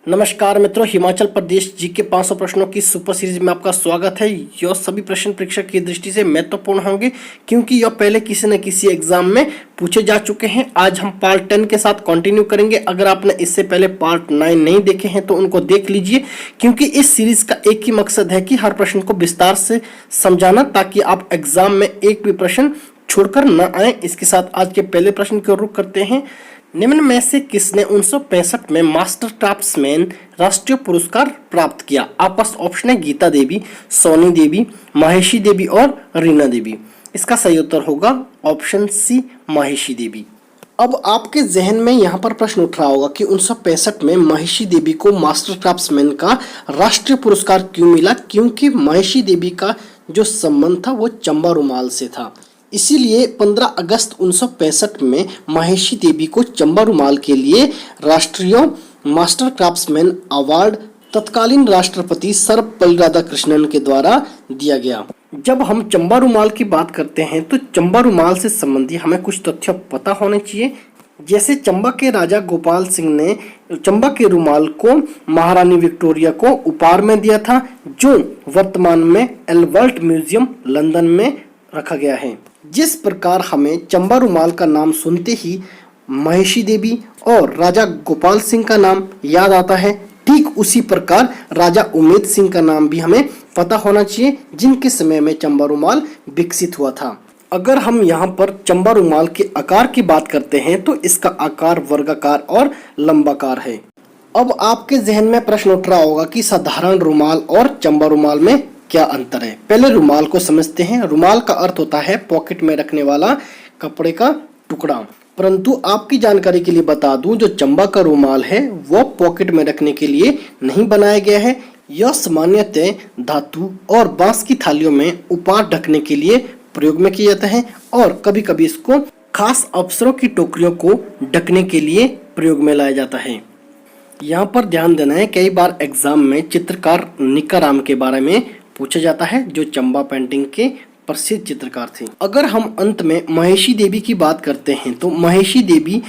नमस्कार मित्रों, हिमाचल प्रदेश जीके 500 प्रश्नों की सुपर सीरीज में आपका स्वागत है। यह सभी प्रश्न परीक्षा की दृष्टि से महत्वपूर्ण होंगे क्योंकि यह पहले किसी न किसी एग्जाम में पूछे जा चुके हैं। आज हम पार्ट 10 के साथ कंटिन्यू करेंगे। अगर आपने इससे पहले पार्ट 9 नहीं देखे हैं तो उनको देख लीजिए, क्योंकि इस सीरीज का एक ही मकसद है कि हर प्रश्न को विस्तार से समझाना, ताकि आप एग्जाम में एक भी प्रश्न छोड़कर न आए। इसके साथ आज के पहले प्रश्न की ओर रुख करते हैं। निम्न में से किसने 1965 में मास्टर क्राफ्ट्समैन राष्ट्रीय पुरस्कार प्राप्त किया? आपके पास ऑप्शन है गीता देवी, सोनी देवी, महेशी देवी और रीना देवी। इसका सही उत्तर होगा ऑप्शन सी, महेशी देवी। अब आपके जहन में यहाँ पर प्रश्न उठ रहा होगा कि 1965 में महेशी देवी को मास्टर क्राफ्ट्समैन का राष्ट्रीय पुरस्कार क्यों मिला? क्योंकि महेशी देवी का जो संबंध था वो चंबा रुमाल से था। इसीलिए 15 अगस्त 1965 में महेशी देवी को चंबा रुमाल के लिए राष्ट्रीय मास्टर क्राफ्ट्समैन अवार्ड तत्कालीन राष्ट्रपति सर्वपल्ली राधाकृष्णन के द्वारा दिया गया। जब हम चंबा रुमाल की बात करते हैं तो चंबा रुमाल से संबंधी हमें कुछ तथ्य पता होने चाहिए। जैसे चंबा के राजा गोपाल सिंह ने चंबा के रुमाल को महारानी विक्टोरिया को उपहार में दिया था, जो वर्तमान में एल्बर्ट म्यूजियम लंदन में रखा गया है। जिस प्रकार हमें चंबा रुमाल का नाम सुनते ही महेशी देवी और राजा गोपाल सिंह का नाम याद आता है, ठीक उसी प्रकार राजा उमेद सिंह का नाम भी हमें पता होना चाहिए, जिनके समय में चंबा रुमाल विकसित हुआ था। अगर हम यहाँ पर चंबा रुमाल के आकार की बात करते हैं तो इसका आकार वर्गाकार और लंबाकार है। अब आपके जहन में प्रश्न उठ रहा होगा कि साधारण रुमाल और चंबा रुमाल में क्या अंतर है। पहले रुमाल को समझते हैं। रुमाल का अर्थ होता है पॉकेट में रखने वाला कपड़े का टुकड़ा। परंतु आपकी जानकारी के लिए बता दूं, जो चंबा का रुमाल है वो पॉकेट में रखने के लिए नहीं बनाया गया है। यह सामान्यतः धातु और बांस की थालियों में उपहार ढकने के लिए प्रयोग में किया जाता है, और कभी कभी इसको खास अवसरों की टोकरियों को ढकने के लिए प्रयोग में लाया जाता है। यहाँ पर ध्यान देना है, कई बार एग्जाम में चित्रकार निकाराम के बारे में पूछा जाता है, जो चंबा पेंटिंग के प्रसिद्ध चित्रकार थे। अगर हम अंत में महेशी देवी की बात करते हैं तो महेशी देवी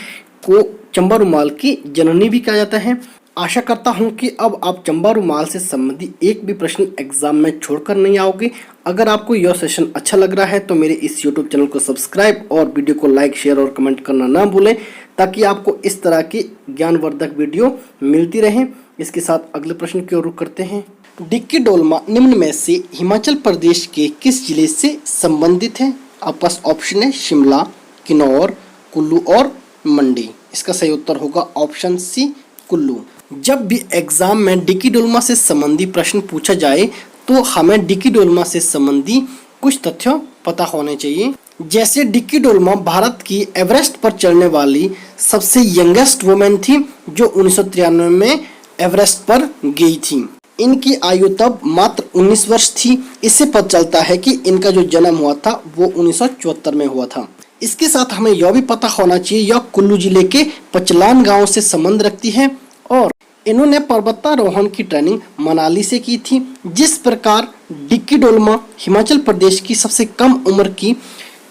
को चंबा रुमाल की जननी भी कहा जाता है। आशा करता हूं कि अब आप चंबा रुमाल से संबंधित एक भी प्रश्न एग्जाम में छोड़कर नहीं आओगे। अगर आपको यह सेशन अच्छा लग रहा है तो मेरे इस YouTube चैनल को सब्सक्राइब और वीडियो को लाइक, शेयर और कमेंट करना ना भूलें, ताकि आपको इस तरह की ज्ञानवर्धक वीडियो मिलती रहे। इसके साथ अगले प्रश्न की ओर रुख करते हैं। डिक्की डोलमा निम्न में से हिमाचल प्रदेश के किस जिले से संबंधित है? आपके पास ऑप्शन है शिमला, किन्नौर, कुल्लू और मंडी। इसका सही उत्तर होगा ऑप्शन सी, कुल्लू। जब भी एग्जाम में डिक्की डोलमा से संबंधी प्रश्न पूछा जाए तो हमें डिक्की डोलमा से संबंधी कुछ तथ्य पता होने चाहिए। जैसे डिक्की डोलमा भारत की एवरेस्ट पर चढ़ने वाली सबसे यंगेस्ट वुमेन थी, जो 1993 में एवरेस्ट पर गई थी। इनकी आयु तब मात्र 19 वर्ष थी। इससे पता चलता है कि इनका जो जन्म हुआ था वो 1974 में हुआ था। इसके साथ हमें यह भी पता होना चाहिए यह कुल्लू जिले के पचलान गांव से संबंध रखती है, और इन्होंने पर्वतारोहण की ट्रेनिंग मनाली से की थी। जिस प्रकार डिक्की डोलमा हिमाचल प्रदेश की सबसे कम उम्र की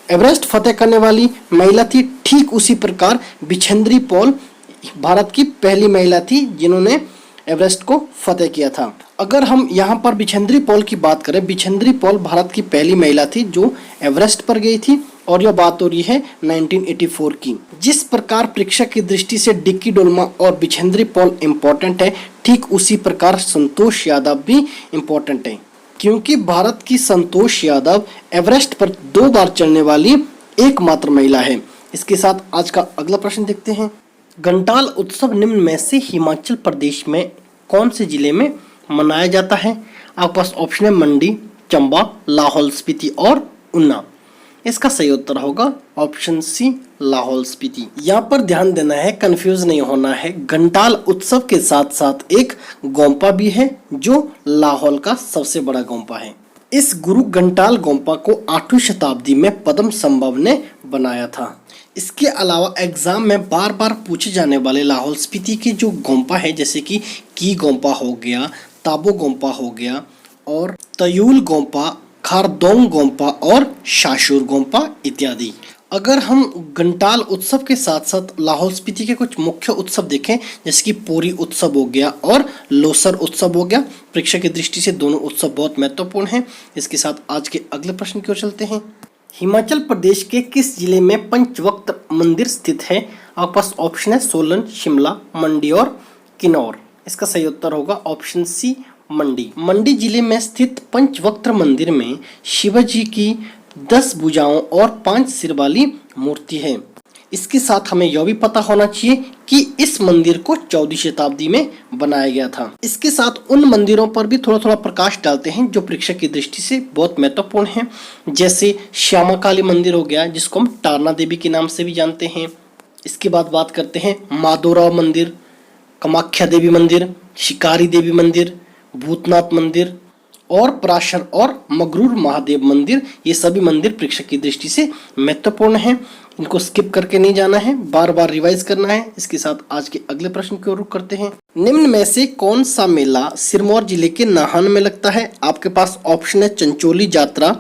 एवरेस्ट फतेह करने वाली महिला थी, ठीक उसी प्रकार बिछेंद्री पॉल भारत की पहली महिला थी जिन्होंने एवरेस्ट को फतेह किया था। अगर हम यहाँ पर बिछेंद्री पॉल की बात करें, बिछेंद्री पॉल भारत की पहली महिला थी जो एवरेस्ट पर गई थी, और यह बात हो रही है 1984 की। जिस प्रकार परीक्षा की दृष्टि से डिक्की डोलमा और बिछेंद्री पॉल इम्पोर्टेंट है, ठीक उसी प्रकार संतोष यादव भी इम्पोर्टेंट है, क्योंकि भारत की संतोष यादव एवरेस्ट पर 2 बार चढ़ने वाली एकमात्र महिला है। इसके साथ आज का अगला प्रश्न देखते हैं। घंटाल उत्सव निम्न में से हिमाचल प्रदेश में कौन से जिले में मनाया जाता है? आपके पास ऑप्शन है मंडी, चंबा, लाहौल स्पीति और ऊना। इसका सही उत्तर होगा ऑप्शन सी, लाहौल स्पीति। यहाँ पर ध्यान देना है, कंफ्यूज नहीं होना है। घंटाल उत्सव के साथ साथ एक गोंपा भी है, जो लाहौल का सबसे बड़ा गोंपा है। इस गुरु घंटाल गोंपा को 8वीं शताब्दी में पद्म संभव ने बनाया था। इसके अलावा एग्जाम में बार बार पूछे जाने वाले लाहौल स्पीति के जो गोंपा है, जैसे कि की गोंपा हो गया, ताबो गोंपा हो गया, और तयूल गोंपा, खारदोंग गोंपा और शाशुर गोंपा इत्यादि। अगर हम घंटाल उत्सव के साथ साथ लाहौल स्पीति के कुछ मुख्य उत्सव देखें, जैसे कि पोरी उत्सव हो गया और लोसर उत्सव हो गया, परीक्षा की दृष्टि से दोनों उत्सव बहुत महत्वपूर्ण हैं। इसके साथ आज के अगले प्रश्न की ओर चलते हैं। हिमाचल प्रदेश के किस जिले में पंचवक्त्र मंदिर स्थित है? आपके पास ऑप्शन है सोलन, शिमला, मंडी और किन्नौर। इसका सही उत्तर होगा ऑप्शन सी, मंडी। मंडी जिले में स्थित पंचवक्त्र मंदिर में शिवजी की 10 भुजाओं और 5 सिर वाली मूर्ति है। इसके साथ हमें यह भी पता होना चाहिए कि इस मंदिर को 14वीं शताब्दी में बनाया गया था। इसके साथ उन मंदिरों पर भी थोड़ा थोड़ा प्रकाश डालते हैं जो परीक्षा की दृष्टि से बहुत महत्वपूर्ण है, जैसे श्यामा काली मंदिर हो गया, जिसको हम टारना देवी के नाम से भी जानते हैं। इसके बाद बात करते हैं माधोराव मंदिर, कामाख्या देवी मंदिर, शिकारी देवी मंदिर, भूतनाथ मंदिर और पराशर और मगरूर महादेव मंदिर। ये सभी मंदिर परीक्षा की दृष्टि से महत्वपूर्ण हैं। इनको स्किप करके नहीं जाना है, बार बार रिवाइज करना है। इसके साथ आज के अगले प्रश्न की ओर रुख करते हैं। निम्न में से कौन सा मेला सिरमौर जिले के नाहन में लगता है? आपके पास ऑप्शन है चंचोली यात्रा,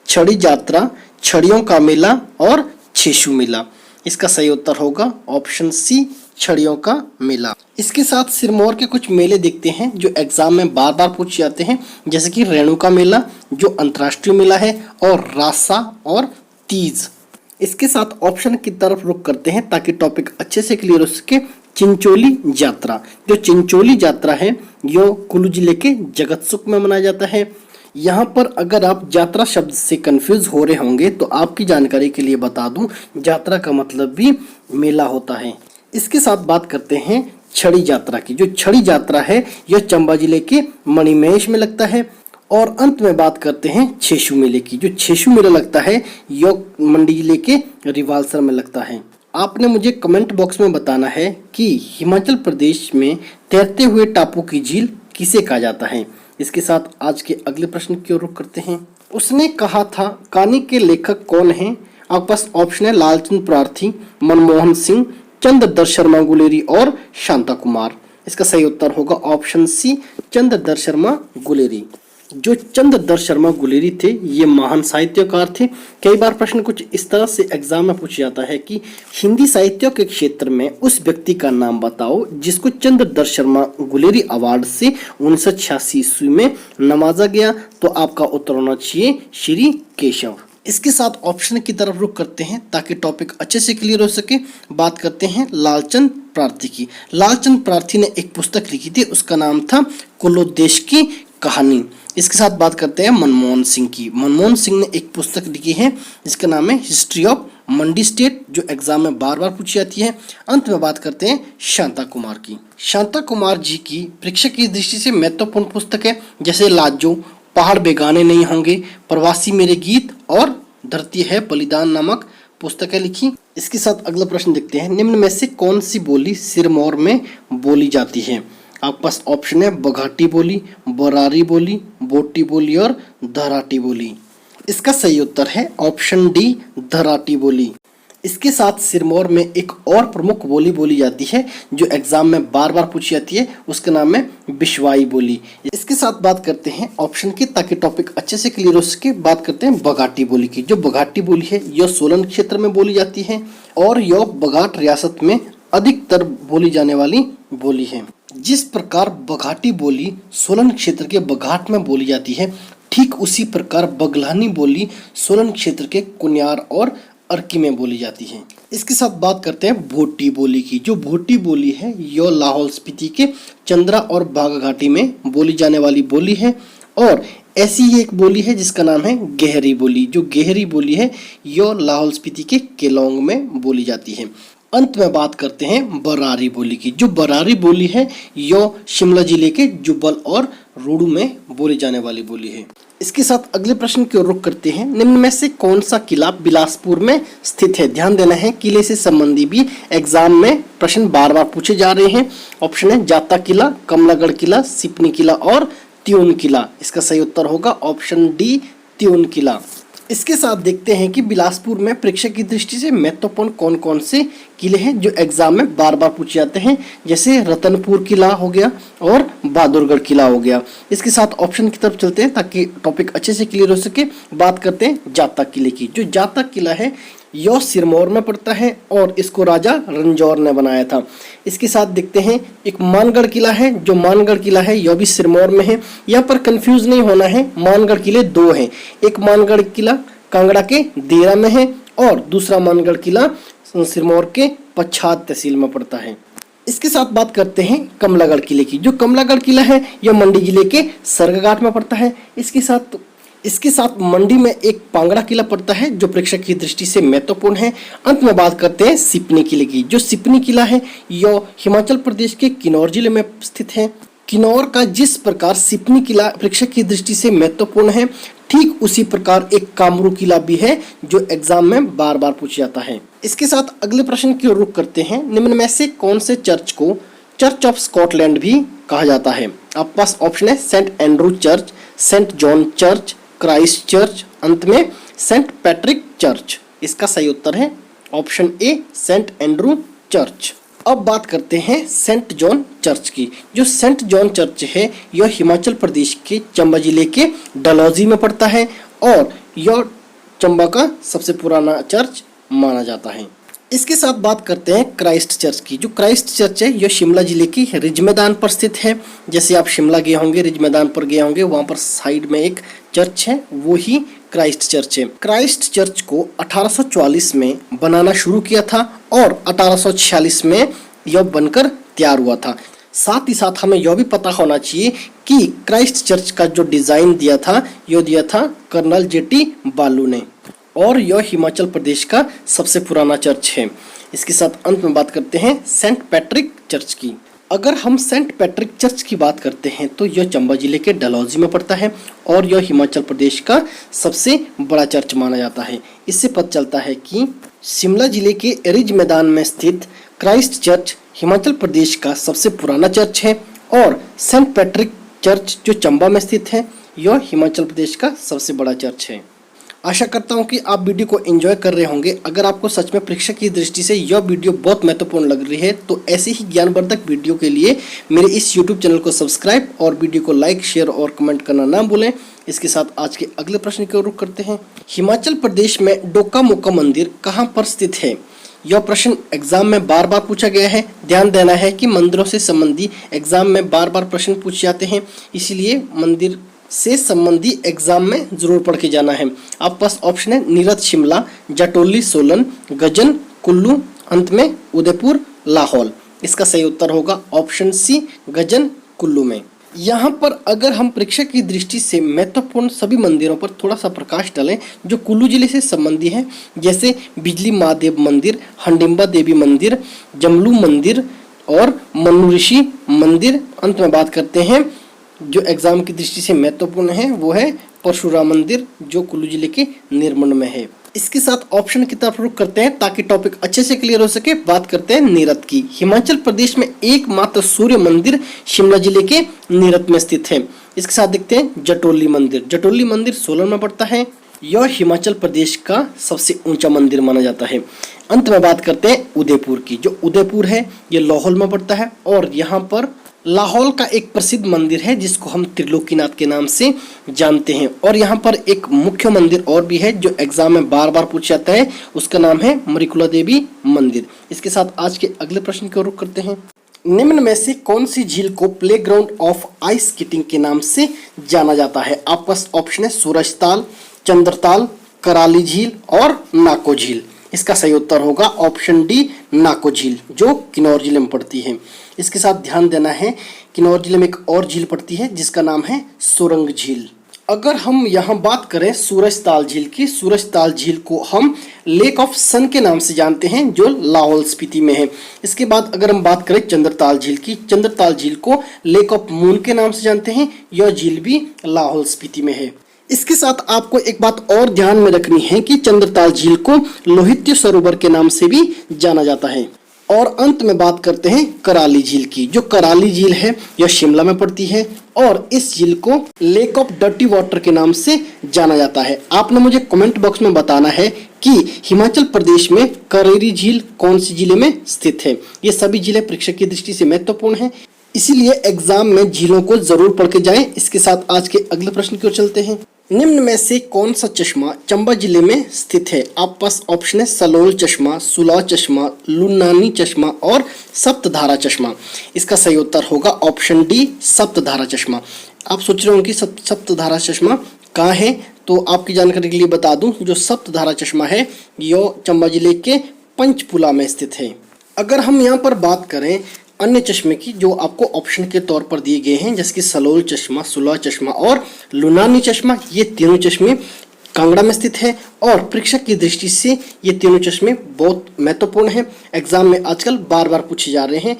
छड़ी यात्रा, छड़ियों का मेला और छेशु मेला। इसका सही उत्तर होगा ऑप्शन सी, छड़ियों का मेला। इसके साथ सिरमौर के कुछ मेले देखते हैं जो एग्जाम में बार बार पूछे जाते हैं, जैसे कि रेणुका मेला जो अंतर्राष्ट्रीय मेला है, और रासा और तीज। इसके साथ ऑप्शन की तरफ रुख करते हैं ताकि टॉपिक अच्छे से क्लियर हो सके। चिंचोली यात्रा, जो चिंचोली यात्रा है यो कुल्लू जिले के जगतसुख में मनाया जाता है। यहाँ पर अगर आप यात्रा शब्द से कंफ्यूज हो रहे होंगे तो आपकी जानकारी के लिए बता दूं, यात्रा का मतलब भी मेला होता है। इसके साथ बात करते हैं छड़ी यात्रा की। जो छड़ी यात्रा है यह चंबा जिले के मणिमहेश में लगता है। और अंत में बात करते हैं छेशु मेले की। जो छेशु मेला लगता है यह मंडी जिले के रिवालसर में लगता है। आपने मुझे कमेंट बॉक्स में बताना है कि हिमाचल प्रदेश में तैरते हुए टापू की झील किसे कहा जाता है। इसके साथ आज के अगले प्रश्न की ओर रुख करते हैं। उसने कहा था कहानी के लेखक कौन है? आपके पास ऑप्शन है लालचंद प्रार्थी, मनमोहन सिंह, चंद्रदत्त शर्मा गुलेरी और शांता कुमार। इसका सही उत्तर होगा ऑप्शन सी, चंद्रदत्त शर्मा गुलेरी। जो चंद्रदत्त शर्मा गुलेरी थे ये महान साहित्यकार थे। कई बार प्रश्न कुछ इस तरह से एग्जाम में पूछा जाता है कि हिंदी साहित्य के क्षेत्र में उस व्यक्ति का नाम बताओ जिसको चंद्रदत्त शर्मा गुलेरी अवार्ड से 1986 ईस्वी में नवाजा गया। तो आपका उत्तर होना चाहिए श्री केशव। इसके साथ ऑप्शन की तरफ रुख करते हैं ताकि टॉपिक अच्छे से क्लियर हो सके। बात करते हैं लालचंद प्रार्थी की। लालचंद प्रार्थी ने एक पुस्तक लिखी थी, उसका नाम था कुलोद्देश की कहानी। इसके साथ बात करते हैं मनमोहन सिंह की। मनमोहन सिंह ने एक पुस्तक लिखी है जिसका नाम है हिस्ट्री ऑफ मंडी स्टेट, जो एग्जाम में बार बार पूछी जाती है। अंत में बात करते हैं शांता कुमार की। शांता कुमार जी की परीक्षा की दृष्टि से महत्वपूर्ण पुस्तक है, जैसे लाजो, पहाड़ बेगाने नहीं होंगे, प्रवासी मेरे गीत और धरती है बलिदान नामक पुस्तकें लिखी। इसके साथ अगला प्रश्न देखते हैं। निम्न में से कौन सी बोली सिरमौर में बोली जाती है? आपके पास ऑप्शन है बघाटी बोली, बरारी बोली, बोटी बोली और धराटी बोली। इसका सही उत्तर है ऑप्शन डी, धराटी बोली। इसके साथ सिरमौर में एक और प्रमुख बोली बोली जाती है जो एग्जाम में बार बार पूछी जाती है, उसका नाम है बिश्वाई बोली। इसके साथ बात करते हैं ऑप्शन की ताकि टॉपिक अच्छे से क्लियर हो सके। बात करते हैं बघाटी बोली की। जो बघाटी बोली है यह सोलन क्षेत्र में बोली जाती है और यह बघाट रियासत में अधिकतर बोली जाने वाली बोली है। जिस प्रकार बघाटी बोली सोलन क्षेत्र के बघाट में बोली जाती है, ठीक उसी प्रकार बगलानी बोली सोलन क्षेत्र के कुनियार और अर्की में बोली जाती है। इसके साथ बात करते हैं भोटी बोली की। जो भोटी बोली है यह लाहौल स्पीति के चंद्रा और बाघाघाटी में बोली जाने वाली बोली है। और ऐसी ही एक बोली है जिसका नाम है गहरी बोली। जो गहरी बोली है यह लाहौल स्पीति के केलोंग में बोली जाती है। अंत में बात करते हैं बरारी बोली की। जो बरारी बोली है यह शिमला जिले के जुब्बल और रोडू में बोली जाने वाली बोली है। इसके साथ अगले प्रश्न की ओर रुख करते हैं। निम्न में से कौन सा किला बिलासपुर में स्थित है? ध्यान देना है, किले से संबंधी भी एग्जाम में प्रश्न बार बार पूछे जा रहे हैं। ऑप्शन है जाता किला, कमलागढ़ किला, सिपनी किला और त्यून किला। इसका सही उत्तर होगा ऑप्शन डी, त्यून किला। इसके साथ देखते हैं कि बिलासपुर में परीक्षा की दृष्टि से महत्वपूर्ण कौन कौन से किले हैं जो एग्जाम में बार बार पूछे जाते हैं, जैसे रतनपुर किला हो गया और बहादुरगढ़ किला हो गया। इसके साथ ऑप्शन की तरफ चलते हैं ताकि टॉपिक अच्छे से क्लियर हो सके। बात करते हैं जाता किले की। जो जाता किला है यह सिरमौर में पड़ता है और इसको राजा रंजौर ने बनाया था। इसके साथ देखते हैं एक मानगढ़ किला है, जो मानगढ़ किला है यह भी सिरमौर में है। यहाँ पर कंफ्यूज नहीं होना है, मानगढ़ किले दो हैं, एक मानगढ़ किला कांगड़ा के देरा में है और दूसरा मानगढ़ किला सिरमौर के पच्छाद तहसील में पड़ता है। इसके साथ बात करते हैं कमलागढ़ किले की। जो कमलागढ़ किला है यह मंडी जिले के सरगाघाट में पड़ता है। इसके साथ मंडी में एक पांगड़ा किला पड़ता है जो प्रेक्षक की दृष्टि से महत्वपूर्ण है। अंत में बात करते हैं सिपनी किले की। जो सिपनी किला है यह हिमाचल प्रदेश के किन्नौर जिले में स्थित है। किन्नौर का जिस प्रकार सिपनी किला प्रेक्षक की दृष्टि से महत्वपूर्ण है, ठीक उसी प्रकार एक कामरू किला भी है जो एग्जाम में बार बार पूछा जाता है। इसके साथ अगले प्रश्न की ओर रुख करते हैं। निम्न में से कौन से चर्च को चर्च ऑफ स्कॉटलैंड भी कहा जाता है? आपके पास ऑप्शन है saint Andrew church, saint John church, Christ church, अंत में सेंट पैट्रिक चर्च। इसका सही उत्तर है option A saint Andrew church. अब बात करते हैं सेंट जॉन चर्च की। जो सेंट जॉन चर्च है यह हिमाचल प्रदेश के चंबा जिले के डलहौजी में पड़ता है और यह चंबा का सबसे पुराना चर्च माना जाता है। इसके साथ बात करते हैं क्राइस्ट चर्च की। जो क्राइस्ट चर्च है यह शिमला जिले की रिज मैदान पर स्थित है। जैसे आप शिमला गए होंगे, रिज मैदान पर गए होंगे, वहां पर साइड में एक चर्च है, वो ही क्राइस्ट चर्च है। क्राइस्ट चर्च को 1844 में बनाना शुरू किया था और 1846 में यह बनकर तैयार हुआ था। साथ ही साथ हमें यह भी पता होना चाहिए कि क्राइस्ट चर्च का जो डिजाइन दिया था यह दिया था कर्नल जेटी बालू ने और यह हिमाचल प्रदेश का सबसे पुराना चर्च है। इसके साथ अंत में बात करते हैं सेंट पैट्रिक चर्च की। अगर हम सेंट पैट्रिक चर्च की बात करते हैं तो यह चंबा जिले के डलहौजी में पड़ता है और यह हिमाचल प्रदेश का सबसे बड़ा चर्च माना जाता है। इससे पता चलता है कि शिमला जिले के रिज मैदान में स्थित क्राइस्ट चर्च हिमाचल प्रदेश का सबसे पुराना चर्च है और सेंट पैट्रिक चर्च जो चंबा में स्थित है यह हिमाचल प्रदेश का सबसे बड़ा चर्च है। आशा करता हूं कि आप वीडियो को एंजॉय कर रहे होंगे। अगर आपको सच में परीक्षा की दृष्टि से यह वीडियो बहुत महत्वपूर्ण लग रही है तो ऐसे ही ज्ञानवर्धक वीडियो के लिए मेरे इस YouTube चैनल को सब्सक्राइब और वीडियो को लाइक, शेयर और कमेंट करना ना भूलें। इसके साथ आज के अगले प्रश्न की ओर रुख करते हैं। हिमाचल प्रदेश में डोका मोका मंदिर कहाँ पर स्थित है? यह प्रश्न एग्जाम में बार बार पूछा गया है। ध्यान देना है कि मंदिरों से संबंधी एग्जाम में बार बार प्रश्न पूछे जाते हैं, इसीलिए मंदिर से संबंधी एग्जाम में जरूर पढ़ के जाना है। आपके पास ऑप्शन है नीरथ शिमला, जटोली सोलन, गजन कुल्लू, अंत में उदयपुर लाहौल। इसका सही उत्तर होगा ऑप्शन सी गजन कुल्लू में। यहाँ पर अगर हम परीक्षा की दृष्टि से महत्वपूर्ण सभी मंदिरों पर थोड़ा सा प्रकाश डालें जो कुल्लू जिले से संबंधी है, जैसे बिजली महादेव मंदिर, हंडिम्बा देवी मंदिर, जमलू मंदिर और मनु ऋषि मंदिर। अंत में बात करते हैं जो एग्जाम की दृष्टि से महत्वपूर्ण है वो है परशुराम मंदिर जो कुल्लू जिले के निर्मंड में है। इसके साथ ऑप्शन की तरफ रुख करते हैं ताकि टॉपिक अच्छे से क्लियर हो सके। बात करते हैं नीरथ की। हिमाचल प्रदेश में एकमात्र सूर्य मंदिर शिमला जिले के नीरथ में स्थित है। इसके साथ देखते हैं जटोली मंदिर। जटोली मंदिर सोलन में पड़ता है। यह हिमाचल प्रदेश का सबसे ऊंचा मंदिर माना जाता है। अंत में बात करते हैं उदयपुर की। जो उदयपुर है यह लाहौल में पड़ता है और यहाँ पर लाहौल का एक प्रसिद्ध मंदिर है जिसको हम त्रिलोकीनाथ के नाम से जानते हैं। और यहाँ पर एक मुख्य मंदिर और भी है जो एग्जाम में बार बार पूछा जाता है, उसका नाम है मरिकुला देवी मंदिर। इसके साथ आज के अगले प्रश्न की ओर रुख करते हैं। निम्न में से कौन सी झील को प्लेग्राउंड ऑफ आइस स्केटिंग के नाम से जाना जाता है? आपका ऑप्शन है सूरजताल, चंद्रताल, कराली झील और नाको झील। इसका सही उत्तर होगा ऑप्शन डी नाको झील जो किन्नौर जिले में पड़ती है। इसके साथ ध्यान देना है किन्नौर जिले में एक और झील पड़ती है जिसका नाम है सुरंग झील। अगर हम यहाँ बात करें सूरजताल झील की, सूरजताल झील को हम लेक ऑफ सन के नाम से जानते हैं जो लाहौल स्पीति में है। इसके बाद अगर हम बात करें चंद्रताल झील की, चंद्रताल झील को लेक ऑफ मून के नाम से जानते हैं। यह झील भी लाहौल स्पीति में है। इसके साथ आपको एक बात और ध्यान में रखनी है कि चंद्रताल झील को लोहित्य सरोवर के नाम से भी जाना जाता है। और अंत में बात करते हैं कराली झील की। जो कराली झील है यह शिमला में पड़ती है और इस झील को लेक ऑफ डर्टी वाटर के नाम से जाना जाता है। आपने मुझे कमेंट बॉक्स में बताना है कि हिमाचल प्रदेश में करेरी झील कौन सी जिले में स्थित है। ये सभी जिले परीक्षा की दृष्टि से महत्वपूर्ण है, इसीलिए एग्जाम में झीलों को जरूर पढ़ के जाएं। इसके साथ आज के अगले प्रश्न की ओर चलते हैं। निम्न में से कौन सा चश्मा चंबा जिले में स्थित है? आप पास ऑप्शन है सलोल चश्मा, सुलाव चश्मा, लुनानी चश्मा और सप्तधारा चश्मा। इसका सही उत्तर होगा ऑप्शन डी, सप्तधारा चश्मा। आप सोच रहे हो कि सप्तधारा चश्मा कहाँ है, तो आपकी जानकारी के लिए बता दूं, जो सप्तधारा चश्मा है यो चंबा जिले के पंचपुला में स्थित है। अगर हम यहाँ पर बात करें अन्य चश्मे की जो आपको ऑप्शन के तौर पर दिए गए हैं, जैसे कि सलोल चश्मा, सुलाव चश्मा और लुनानी चश्मा, ये तीनों चश्मे कांगड़ा में स्थित है और परीक्षा की दृष्टि से ये तीनों चश्मे बहुत महत्वपूर्ण हैं। एग्जाम में आजकल बार बार पूछे जा रहे हैं।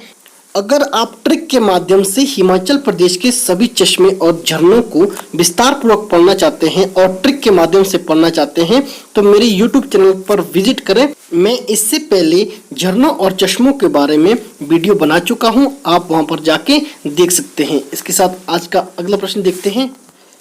अगर आप ट्रिक के माध्यम से हिमाचल प्रदेश के सभी चश्मे और झरनों को विस्तार पूर्वक पढ़ना चाहते हैं और ट्रिक के माध्यम से पढ़ना चाहते हैं तो मेरे YouTube चैनल पर विजिट करें। मैं इससे पहले झरनों और चश्मों के बारे में वीडियो बना चुका हूं, आप वहां पर जाके देख सकते हैं। इसके साथ आज का अगला प्रश्न देखते हैं।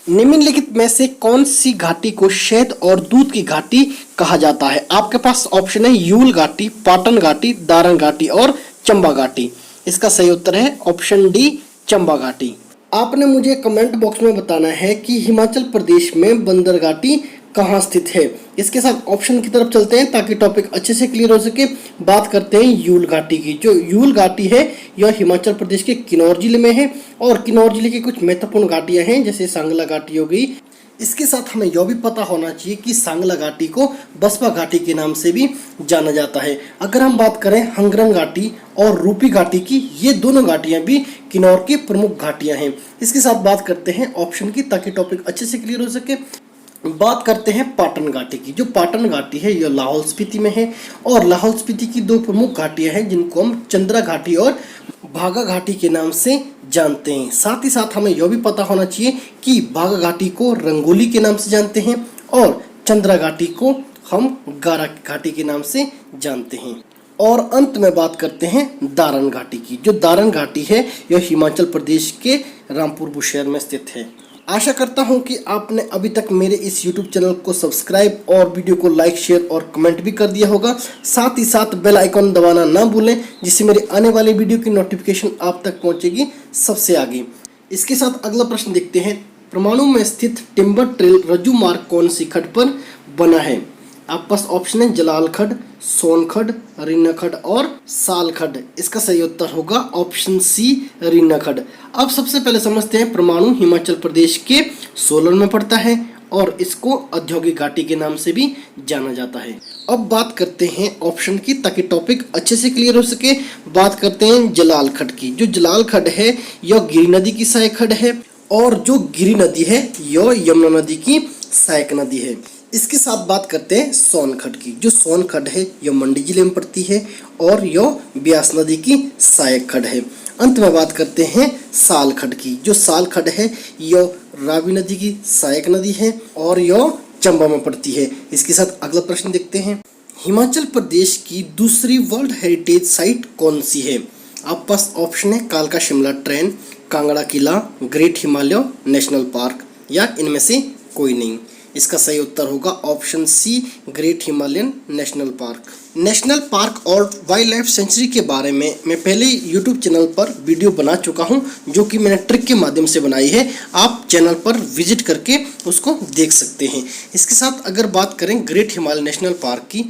निम्नलिखित में से कौन सी घाटी को शहद और दूध की घाटी कहा जाता है? आपके पास ऑप्शन है यूल घाटी, पाटन घाटी, दारंग घाटी और चंबा घाटी। इसका सही उत्तर है ऑप्शन डी, चंबा घाटी। आपने मुझे कमेंट बॉक्स में बताना है कि हिमाचल प्रदेश में बंदर घाटी कहाँ स्थित है। इसके साथ ऑप्शन की तरफ चलते हैं ताकि टॉपिक अच्छे से क्लियर हो सके। बात करते हैं यूल घाटी की। जो यूल घाटी है यह हिमाचल प्रदेश के किन्नौर जिले में है और किन्नौर जिले की कुछ महत्वपूर्ण घाटियां हैं, जैसे सांगला घाटी हो गई। इसके साथ हमें यह भी पता होना चाहिए कि सांगला घाटी को बसपा घाटी के नाम से भी जाना जाता है। अगर हम बात करें हंगरंग घाटी और रूपी घाटी की, ये दोनों घाटियां भी किन्नौर की प्रमुख घाटियां हैं। इसके साथ बात करते हैं ऑप्शन की ताकि टॉपिक अच्छे से क्लियर हो सके। बात करते हैं पाटन घाटी की। जो पाटन घाटी है यह लाहौल स्पीति में है और लाहौल स्पीति की दो प्रमुख घाटियां हैं जिनको हम चंद्रा घाटी और भागा घाटी के नाम से जानते हैं। साथ ही साथ हमें यह भी पता होना चाहिए कि भागा घाटी को रंगोली के नाम से जानते हैं और चंद्रा घाटी को हम गारा घाटी के नाम से जानते हैं। और अंत में बात करते हैं दारन घाटी की। जो दारन घाटी है यह हिमाचल प्रदेश के रामपुर बुशहर में स्थित है। आशा करता हूं कि आपने अभी तक मेरे इस YouTube चैनल को सब्सक्राइब और वीडियो को लाइक, शेयर और कमेंट भी कर दिया होगा। साथ ही साथ बेल आइकॉन दबाना ना भूलें, जिससे मेरे आने वाले वीडियो की नोटिफिकेशन आप तक पहुंचेगी सबसे आगे। इसके साथ अगला प्रश्न देखते हैं। परमाणु में स्थित टिम्बर ट्रेल रज्जू मार्ग कौन सी खड्ड पर बना है? आप पास ऑप्शन है जलाल खड्ड, सोन खड्ड, रीना खड्ड और साल खड्ड। इसका सही उत्तर होगा ऑप्शन सी, रीना खड्ड। अब सबसे पहले समझते हैं परमाणु हिमाचल प्रदेश के सोलन में पड़ता है और इसको औद्योगिक घाटी के नाम से भी जाना जाता है। अब बात करते हैं ऑप्शन की ताकि टॉपिक अच्छे से क्लियर हो सके। बात करते हैं जलाल खड्ड की। जो जलाल खड्ड है यह गिरी नदी की सहायक खड्ड है और जो गिरी नदी है यह यमुना नदी की सहायक नदी है। इसके साथ बात करते हैं सोन खड्ड की। जो सोन खड्ड है यह मंडी जिले में पड़ती है और यह ब्यास नदी की सहायक खड्ड है। अंत में बात करते हैं साल खड्ड की। जो साल खड्ड है यह रावी नदी की सहायक नदी है और यह चंबा में पड़ती है। इसके साथ अगला प्रश्न देखते हैं। हिमाचल प्रदेश की दूसरी वर्ल्ड हेरिटेज साइट कौन सी है? आप पास ऑप्शन है कालका शिमला ट्रेन, कांगड़ा किला, ग्रेट हिमालय नेशनल पार्क या इनमें से कोई नहीं। इसका सही उत्तर होगा option C, great Himalayan national park. National park और वाइल्ड लाइफ सेंचुरी के बारे में मैं पहले YouTube चैनल पर वीडियो बना चुका हूं, जो कि मैंने ट्रिक के माध्यम से बनाई है। आप चैनल पर विजिट करके उसको देख सकते हैं। इसके साथ अगर बात करें ग्रेट हिमालय नेशनल पार्क की,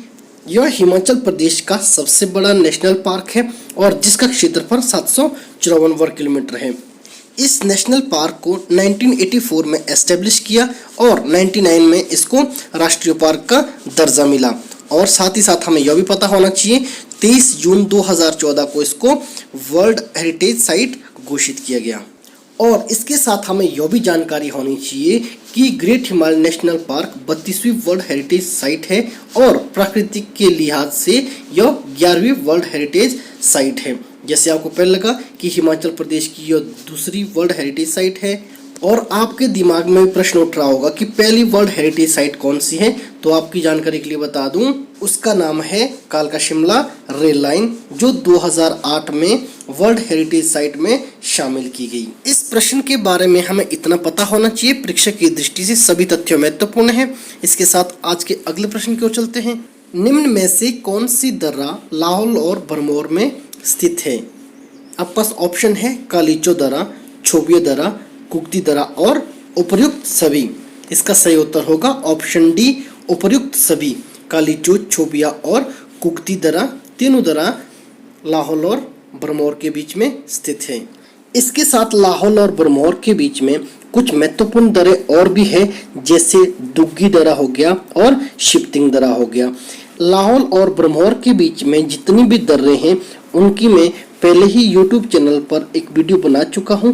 यह हिमाचल प्रदेश का सबसे बड़ा नेशनल पार्क है और जिसका क्षेत्रफल 754 वर्ग किलोमीटर है। इस नेशनल पार्क को 1984 में एस्टेब्लिश किया और 99 में इसको राष्ट्रीय पार्क का दर्जा मिला। और साथ ही साथ हमें यह भी पता होना चाहिए 23 जून 2014 को इसको वर्ल्ड हेरिटेज साइट घोषित किया गया। और इसके साथ हमें यह भी जानकारी होनी चाहिए कि ग्रेट हिमालय नेशनल पार्क 32वीं वर्ल्ड हेरिटेज साइट है और प्राकृतिक के लिहाज से यह 11वीं वर्ल्ड हेरिटेज साइट है। जैसे आपको पहले लगा कि हिमाचल प्रदेश की यह दूसरी वर्ल्ड हेरिटेज साइट है और आपके दिमाग में प्रश्न उठ रहा होगा कि पहली वर्ल्ड हेरिटेज साइट कौन सी है, तो आपकी जानकारी के लिए बता दूं, उसका नाम है कालका शिमला रेल लाइन, जो 2008 में वर्ल्ड हेरिटेज साइट में शामिल की गई। इस प्रश्न के बारे में हमें इतना पता होना चाहिए, परीक्षा की दृष्टि से सभी तथ्य महत्वपूर्ण है। इसके साथ आज के अगले प्रश्न की ओर चलते हैं। निम्न में से कौन सी दर्रा लाहौल और भरमौर में स्थित है? अब पास ऑप्शन है कालीचो दर्रा, छोबिया दर्रा, कुक्ती दर्रा और उपर्युक्त सभी। इसका सही उत्तर होगा ऑप्शन डी उपर्युक्त सभी। काली चूत, छोबिया और कुगती दर्रा तीनों दर्रा लाहौल और भरमौर के बीच में स्थित है। इसके साथ लाहौल और भरमौर के बीच में कुछ महत्वपूर्ण दर्रे और भी है, जैसे दुग्गी दर्रा हो गया और शिप्तिंग दर्रा हो गया। लाहौल और भरमौर के बीच में जितनी भी दर्रे हैं उनकी मैं पहले ही YouTube चैनल पर एक वीडियो बना चुका हूं।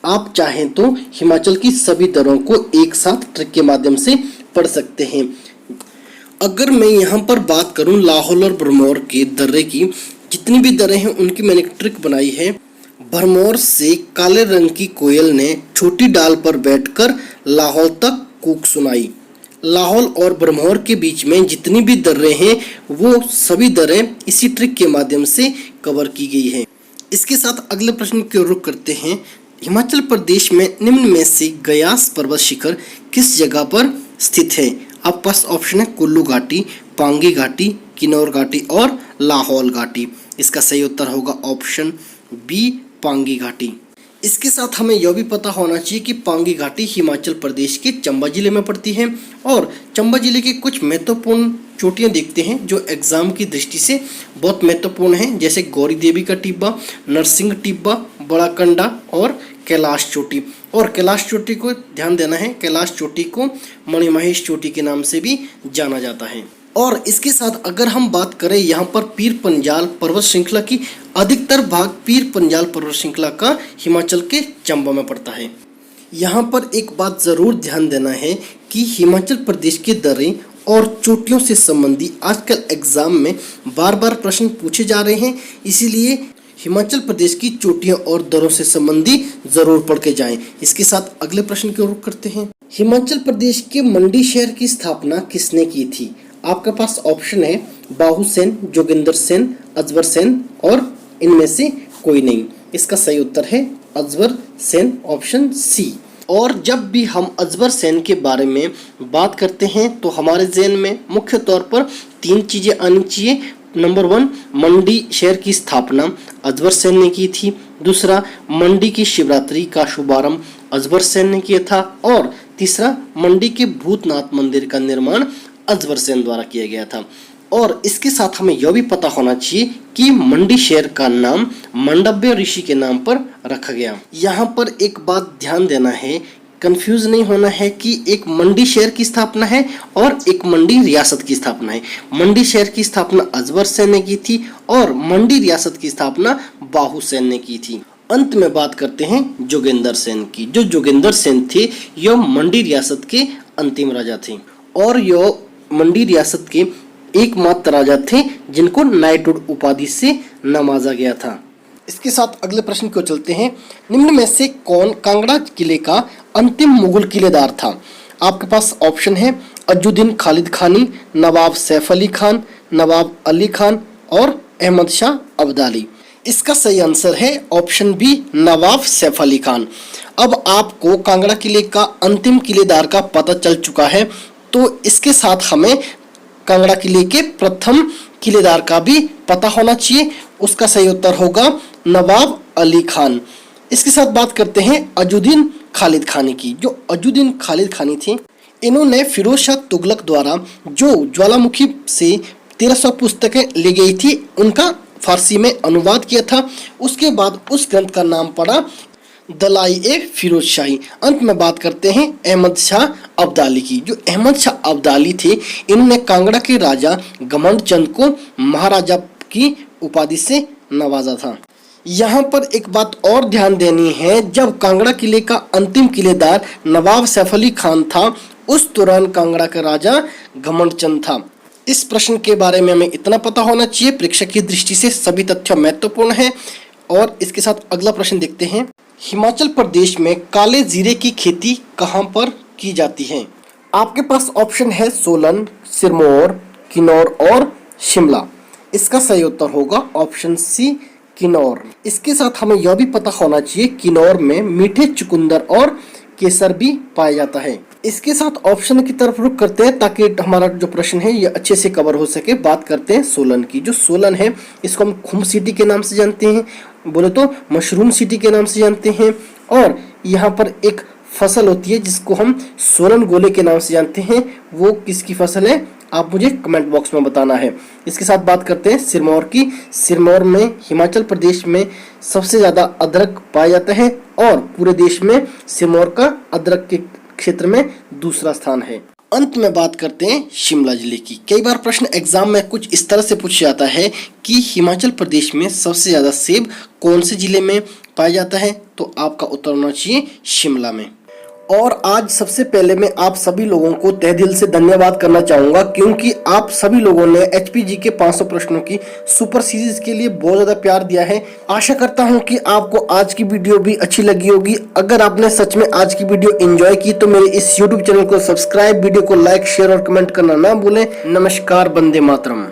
आप चाहें तो हिमाचल की सभी दर्रों को एक साथ ट्रिक के माध्यम से पढ़ सकते हैं। अगर मैं यहाँ पर बात करूँ लाहौल और भरमौर के दर्रे की, जितनी भी दर्रे हैं उनकी मैंने एक ट्रिक बनाई है। भरमौर से काले रंग की कोयल ने छोटी डाल पर बैठकर लाहौल तक कूक सुनाई। लाहौल और भरमौर के बीच में जितनी भी दर्रे हैं वो सभी दर्रे इसी ट्रिक के माध्यम से कवर की गई है। इसके साथ अगले प्रश्न की ओर रुख करते हैं। हिमाचल प्रदेश में निम्न में से गयास पर्वत शिखर किस जगह पर स्थित है? आपके पास ऑप्शन है कुल्लू घाटी, पांगी घाटी, किन्नौर घाटी और लाहौल घाटी। इसका सही उत्तर होगा ऑप्शन बी पांगी घाटी। इसके साथ हमें यह भी पता होना चाहिए कि पांगी घाटी हिमाचल प्रदेश के चंबा जिले में पड़ती है और चंबा जिले के कुछ महत्वपूर्ण चोटियां देखते हैं जो एग्जाम की दृष्टि से बहुत महत्वपूर्ण हैं, जैसे गौरी देवी का टिब्बा, नरसिंह टिब्बा, बड़ा कंडा और कैलाश चोटी। और कैलाश चोटी को ध्यान देना है, कैलाश चोटी को मणिमहेश चोटी के नाम से भी जाना जाता है। और इसके साथ अगर हम बात करें यहाँ पर पीर पंजाल पर्वत श्रृंखला की, अधिकतर भाग पीर पंजाल पर्वत श्रृंखला का हिमाचल के चंबा में पड़ता है। यहाँ पर एक बात ज़रूर ध्यान देना है कि हिमाचल प्रदेश के दर्रे और चोटियों से संबंधी आजकल एग्जाम में बार बार प्रश्न पूछे जा रहे हैं, इसीलिए हिमाचल प्रदेश की चोटियों और दर्रों से संबंधी जरूर पढ़ के जाएं। इसके साथ अगले प्रश्न की ओर करते हैं। हिमाचल प्रदेश के मंडी शहर की स्थापना किसने की थी? आपके पास ऑप्शन है बाहू सेन, जोगिंदर सेन, अजवर सेन और इनमें से कोई नहीं। इसका सही उत्तर है अजवर सेन, ऑप्शन सी। और जब भी हम अजवर सेन के बारे में बात करते हैं तो हमारे ज़हन में मुख्य तौर पर तीन चीज़ें आनी चाहिए। नंबर 1, मंडी शहर की स्थापना अजवर सेन ने की थी। दूसरा, मंडी की शिवरात्रि का शुभारंभ अजवर सेन ने किया था। और तीसरा, मंडी के भूतनाथ मंदिर का निर्माण अजवर सेन द्वारा किया गया था। और इसके साथ हमें यह भी पता होना चाहिए कि मंडी शहर का नाम मंडव्य ऋषि के नाम पर रखा गया। यहाँ पर एक बात ध्यान देना है, कंफ्यूज नहीं होना है कि एक मंडी शहर की स्थापना है और एक मंडी रियासत की स्थापना है। मंडी शहर की स्थापना अजवर सेन ने की थी और मंडी रियासत की स्थापना बाहू सेन ने की थी। अंत में बात करते हैं जोगिंदर सेन की। जो जोगिंदर सेन थे यह मंडी रियासत के अंतिम राजा थे और यह मंडी रियासत के एकमात्र राजा थे जिनको नाइटहुड उपाधि से नवाजा गया था। इसके साथ अगले प्रश्न को चलते हैं। निम्न में से कौन कांगड़ा किले का अंतिम मुगल किलेदार था? आपके पास ऑप्शन है अजुद्दीन खालिद खानी, नवाब सैफ अली खान, नवाब अली खान और अहमद शाह अब्दाली। इसका सही आंसर है ऑप्शन बी नवाब सैफ अली खान। अब आपको कांगड़ा किले का अंतिम किलेदार का पता चल चुका है, तो इसके साथ हमें कांगड़ा किले के प्रथम किलेदार का भी पता होना चाहिए। उसका सही उत्तर होगा नवाब अली खान। इसके साथ बात करते हैं अजुद्दीन खालिद खानी की। जो अजुद्दीन खालिद खानी थे, इन्होंने फिरोज शाह तुगलक द्वारा जो ज्वालामुखी से 1300 पुस्तकें ली गई थी उनका फारसी में अनुवाद किया था। उसके बाद उस ग्रंथ का नाम पड़ा दलाई फिरोज शाही। अंत में बात करते हैं अहमद शाह अब्दाली की। जो अहमद शाह अब्दाली थे, इन्होंने कांगड़ा के राजा गमंड चंद को महाराजा की उपाधि से नवाजा था। यहाँ पर एक बात और ध्यान देनी है, जब कांगड़ा किले का अंतिम किलेदार नवाब सैफ अली खान था, उस दौरान कांगड़ा का राजा गमंड चंद था। इस प्रश्न के बारे में हमें इतना पता होना चाहिए, परीक्षा की दृष्टि से सभी तथ्य महत्वपूर्ण है। और इसके साथ अगला प्रश्न देखते हैं। हिमाचल प्रदेश में काले जीरे की खेती कहाँ पर की जाती है? आपके पास ऑप्शन है सोलन, सिरमौर, किन्नौर और शिमला। इसका सही उत्तर होगा ऑप्शन सी किन्नौर। इसके साथ हमें यह भी पता होना चाहिए किन्नौर में मीठे चुकंदर और केसर भी पाया जाता है। इसके साथ ऑप्शन की तरफ रुख करते हैं ताकि हमारा जो प्रश्न है ये अच्छे से कवर हो सके। बात करते हैं सोलन की। जो सोलन है इसको हम खुम सिटी के नाम से जानते हैं, बोले तो मशरूम सिटी के नाम से जानते हैं। और यहाँ पर एक फसल होती है जिसको हम सोलन गोले के नाम से जानते हैं, वो किसकी फसल है, आप मुझे कमेंट बॉक्स में बताना है। इसके साथ बात करते हैं सिरमौर की। सिरमौर में हिमाचल प्रदेश में सबसे ज़्यादा अदरक पाया जाता है और पूरे देश में सिरमौर का अदरक के क्षेत्र में दूसरा स्थान है। अंत में बात करते हैं शिमला जिले की। कई बार प्रश्न एग्जाम में कुछ इस तरह से पूछा जाता है कि हिमाचल प्रदेश में सबसे ज़्यादा सेब कौन से जिले में पाया जाता है, तो आपका उत्तर होना चाहिए शिमला में। और आज सबसे पहले मैं आप सभी लोगों को तहे दिल से धन्यवाद करना चाहूँगा, क्योंकि आप सभी लोगों ने HPG के 500 प्रश्नों की सुपर सीरीज के लिए बहुत ज़्यादा प्यार दिया है। आशा करता हूँ कि आपको आज की वीडियो भी अच्छी लगी होगी। अगर आपने सच में आज की वीडियो एंजॉय की तो मेरे इस YouTube चैनल को सब्सक्राइब, वीडियो को लाइक, शेयर और कमेंट करना ना भूलें। नमस्कार, वंदे मातरम।